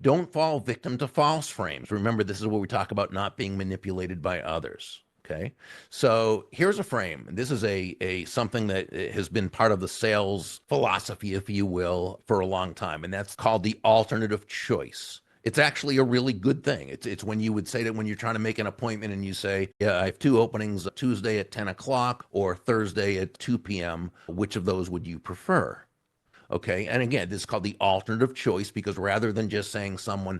Don't fall victim to false frames. Remember, this is where we talk about not being manipulated by others. Okay, so here's a frame. This is a something that has been part of the sales philosophy, if you will, for a long time, and that's called the alternative choice. It's actually a really good thing. It's when you would say that when you're trying to make an appointment and you say, yeah, I have two openings, Tuesday at 10 o'clock or Thursday at 2 p.m. Which of those would you prefer? Okay. And again, this is called the alternative choice because rather than just saying someone,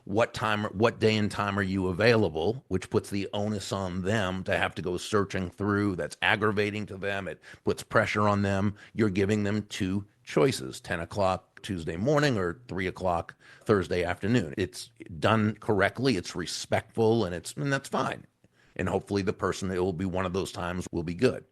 what time, what day and time are you available, which puts the onus on them to have to go searching through, that's aggravating to them. It puts pressure on them. You're giving them two choices, 10 o'clock Tuesday morning or 3 o'clock Thursday afternoon. It's done correctly. It's respectful and that's fine. And hopefully the person, it will be one of those times will be good.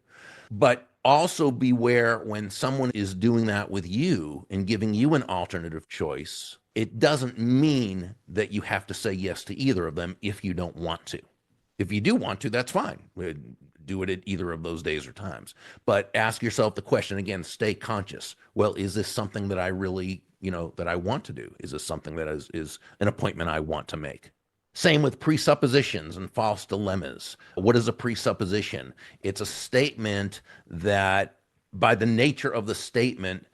But also beware when someone is doing that with you and giving you an alternative choice, it doesn't mean that you have to say yes to either of them if you don't want to. If you do want to, that's fine. Do it at either of those days or times. But ask yourself the question again, stay conscious. Well, is this something that I really, that I want to do? Is this something that is an appointment I want to make? Same with presuppositions and false dilemmas. What is a presupposition? It's a statement that, by the nature of the statement,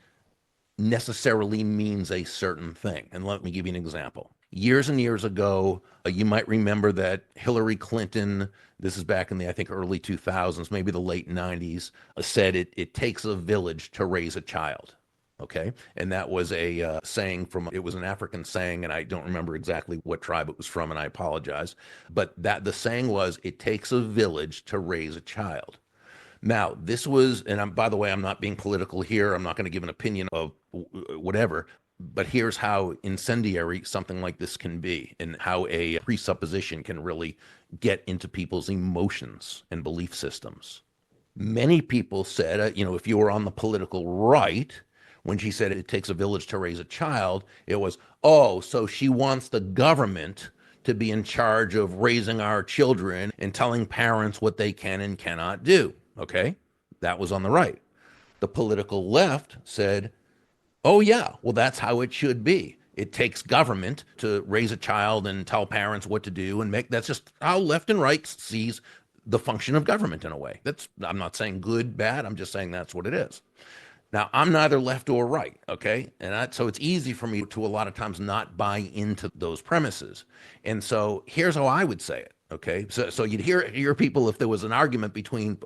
necessarily means a certain thing. And let me give you an example. Years and years ago, you might remember that Hillary Clinton, this is back in the, I think, early 2000s, maybe the late 90s, said it takes a village to raise a child. Okay. And that was a saying it was an African saying, and I don't remember exactly what tribe it was from, and I apologize. But the saying was, it takes a village to raise a child. Now, this was, and by the way, I'm not being political here. I'm not going to give an opinion of whatever, but here's how incendiary something like this can be and how a presupposition can really get into people's emotions and belief systems. Many people said, if you were on the political right, when she said it takes a village to raise a child, it was, oh, so she wants the government to be in charge of raising our children and telling parents what they can and cannot do. Okay? That was on the right. The political left said, oh, yeah, well, that's how it should be. It takes government to raise a child and tell parents what to do and that's just how left and right sees the function of government in a way. I'm not saying good, bad. I'm just saying that's what it is. Now, I'm neither left or right, okay? So it's easy for me to a lot of times not buy into those premises. And so here's how I would say it, okay? So you'd hear people, if there was an argument between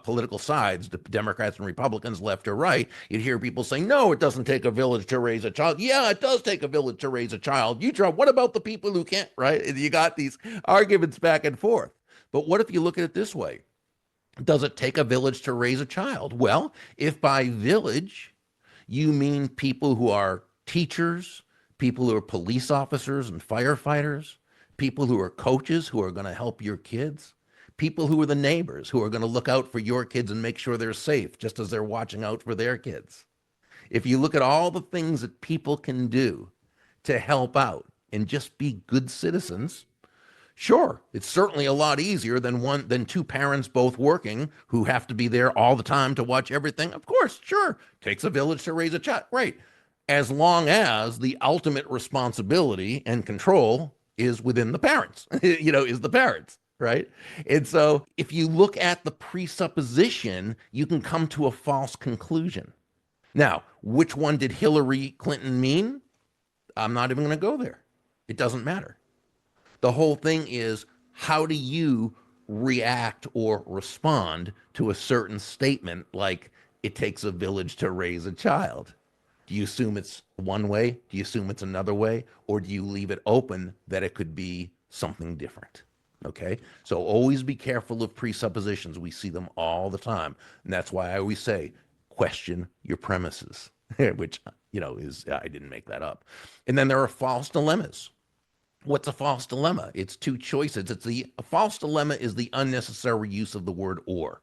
political sides, the Democrats and Republicans, left or right, you'd hear people saying, no, it doesn't take a village to raise a child. Yeah, it does take a village to raise a child. What about the people who can't, right? And you got these arguments back and forth. But what if you look at it this way? Does it take a village to raise a child? Well, if by village you mean people who are teachers, people who are police officers and firefighters, people who are coaches who are going to help your kids, people who are the neighbors who are going to look out for your kids and make sure they're safe just as they're watching out for their kids. If you look at all the things that people can do to help out and just be good citizens, sure, it's certainly a lot easier than two parents both working who have to be there all the time to watch everything. Of course, sure, takes a village to raise a child. Right. As long as the ultimate responsibility and control is within the parents, is the parents, right? And so if you look at the presupposition, you can come to a false conclusion. Now, which one did Hillary Clinton mean? I'm not even going to go there. It doesn't matter. The whole thing is, how do you react or respond to a certain statement like it takes a village to raise a child? Do you assume it's one way? Do you assume it's another way? Or do you leave it open that it could be something different? Okay? So always be careful of presuppositions. We see them all the time. And that's why I always say, question your premises, which, I didn't make that up. And then there are false dilemmas. What's a false dilemma? It's two choices. A false dilemma is the unnecessary use of the word or.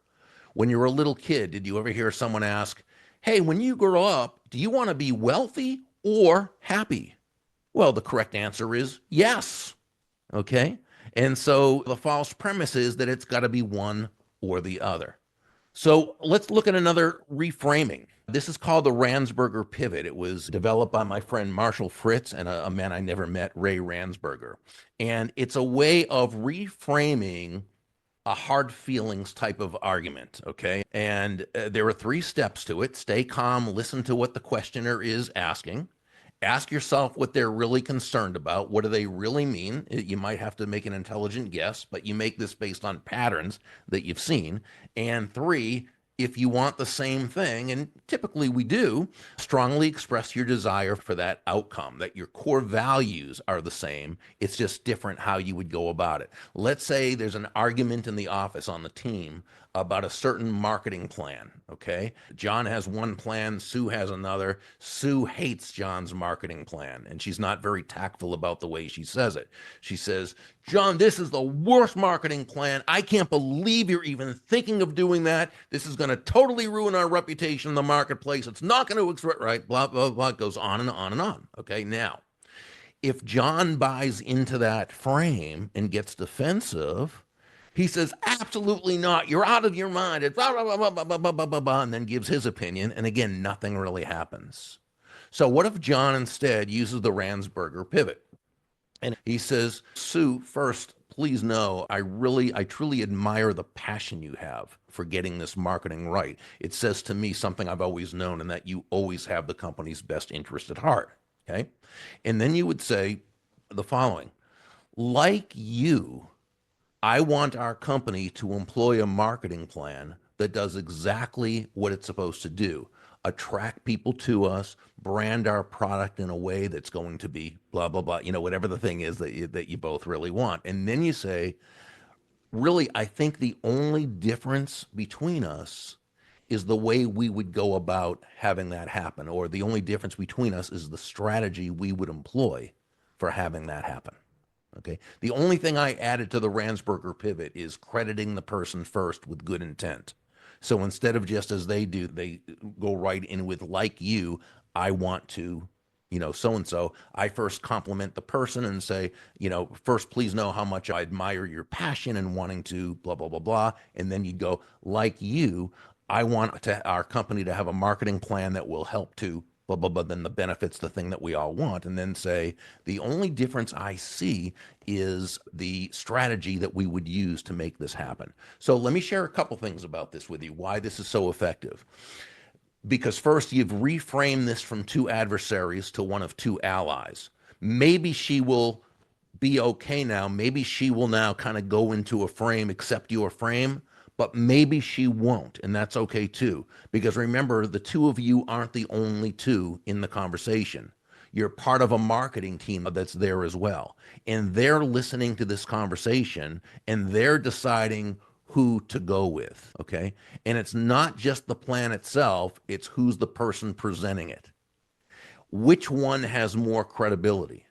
When you're a little kid, did you ever hear someone ask, hey, when you grow up, do you want to be wealthy or happy? Well, the correct answer is yes. Okay? And so the false premise is that it's got to be one or the other. So let's look at another reframing. This is called the Ransberger Pivot. It was developed by my friend Marshall Fritz and a man I never met, Ray Ransberger. And it's a way of reframing a hard feelings type of argument. Okay. And there are three steps to it: stay calm, listen to what the questioner is asking. Ask yourself what they're really concerned about. What do they really mean? You might have to make an intelligent guess, but you make this based on patterns that you've seen. And three, if you want the same thing, and typically we do, strongly express your desire for that outcome, that your core values are the same. It's just different how you would go about it. Let's say there's an argument in the office on the team about a certain marketing plan. Okay. John has one plan, Sue has another. Sue hates John's marketing plan, and she's not very tactful about the way she says it. She says, John, this is the worst marketing plan. I can't believe you're even thinking of doing that. This is going to totally ruin our reputation in the marketplace. It's not going to express, right? Blah, blah, blah. It goes on and on and on. Okay. Now, if John buys into that frame and gets defensive, he says, absolutely not. You're out of your mind. It's blah, blah, blah, blah, blah, blah, blah, blah, blah, and then gives his opinion. And again, nothing really happens. So what if John instead uses the Ransberger pivot? And he says, Sue, first, please know, I truly admire the passion you have for getting this marketing right. It says to me something I've always known, and that you always have the company's best interest at heart. Okay. And then you would say the following: like you, I want our company to employ a marketing plan that does exactly what it's supposed to do: attract people to us, brand our product in a way that's going to be blah, blah, blah, whatever the thing is that you both really want. And then you say, really, I think the only difference between us is the way we would go about having that happen, or the only difference between us is the strategy we would employ for having that happen. Okay. The only thing I added to the Ransberger pivot is crediting the person first with good intent. So instead of just as they do, they go right in with, like you, I want to, so and so. I first compliment the person and say, first, please know how much I admire your passion and wanting to blah, blah, blah, blah. And then you go, like you, I want our company to have a marketing plan that will help to blah, blah, blah, then the benefits, the thing that we all want. And then say, the only difference I see is the strategy that we would use to make this happen. So let me share a couple things about this with you, why this is so effective. Because first, you've reframed this from two adversaries to one of two allies. Maybe she will be okay now. Maybe she will now kind of go into a frame, accept your frame, but maybe she won't. And that's okay too. Because remember, the two of you aren't the only two in the conversation. You're part of a marketing team that's there as well. And they're listening to this conversation and they're deciding who to go with. Okay. And it's not just the plan itself, it's who's the person presenting it. Which one has more credibility?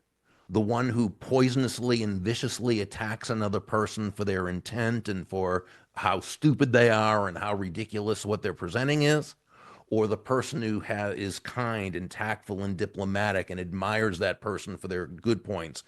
The one who poisonously and viciously attacks another person for their intent and for how stupid they are and how ridiculous what they're presenting is, or the person who is kind and tactful and diplomatic and admires that person for their good points,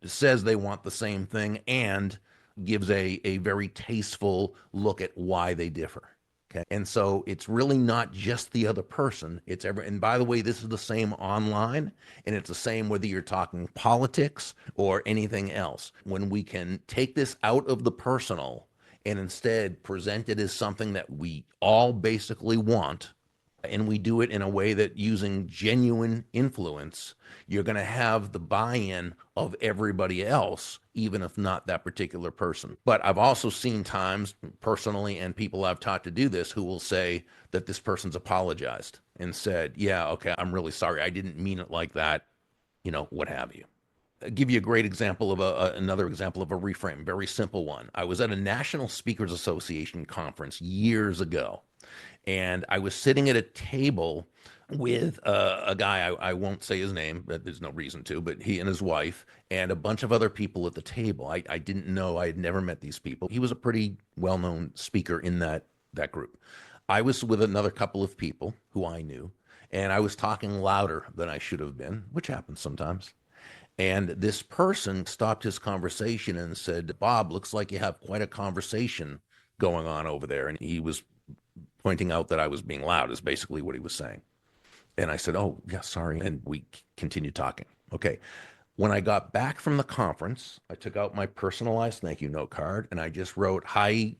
says they want the same thing, and gives a very tasteful look at why they differ. Okay. And so it's really not just the other person. And by the way, this is the same online, and it's the same whether you're talking politics or anything else. When we can take this out of the personal and instead present it as something that we all basically want, and we do it in a way that using genuine influence, you're going to have the buy-in of everybody else, even if not that particular person. But I've also seen times personally, and people I've taught to do this, who will say that this person's apologized and said, yeah, okay, I'm really sorry. I didn't mean it like that, what have you. I'll give you a great example of another example of a reframe, very simple one. I was at a National Speakers Association conference years ago, and I was sitting at a table with a guy, I won't say his name, but there's no reason to, but he and his wife and a bunch of other people at the table. I didn't know, I had never met these people. He was a pretty well-known speaker in that group. I was with another couple of people who I knew, and I was talking louder than I should have been, which happens sometimes. And this person stopped his conversation and said, Bob, looks like you have quite a conversation going on over there. And he was pointing out that I was being loud, is basically what he was saying. And I said, oh, yeah, sorry. And we continued talking. Okay. When I got back from the conference, I took out my personalized thank you note card and I just wrote, hi,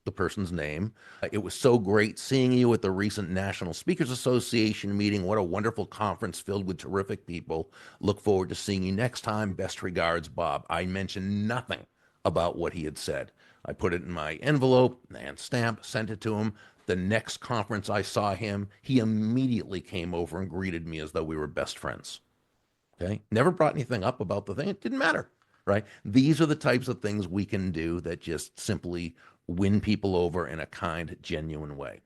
the person's name. It was so great seeing you at the recent National Speakers Association meeting. What a wonderful conference filled with terrific people. Look forward to seeing you next time. Best regards, Bob. I mentioned nothing about what he had said. I put it in my envelope and stamp, sent it to him. The next conference I saw him, he immediately came over and greeted me as though we were best friends. Okay. Never brought anything up about the thing. It didn't matter. Right. These are the types of things we can do that just simply win people over in a kind, genuine way.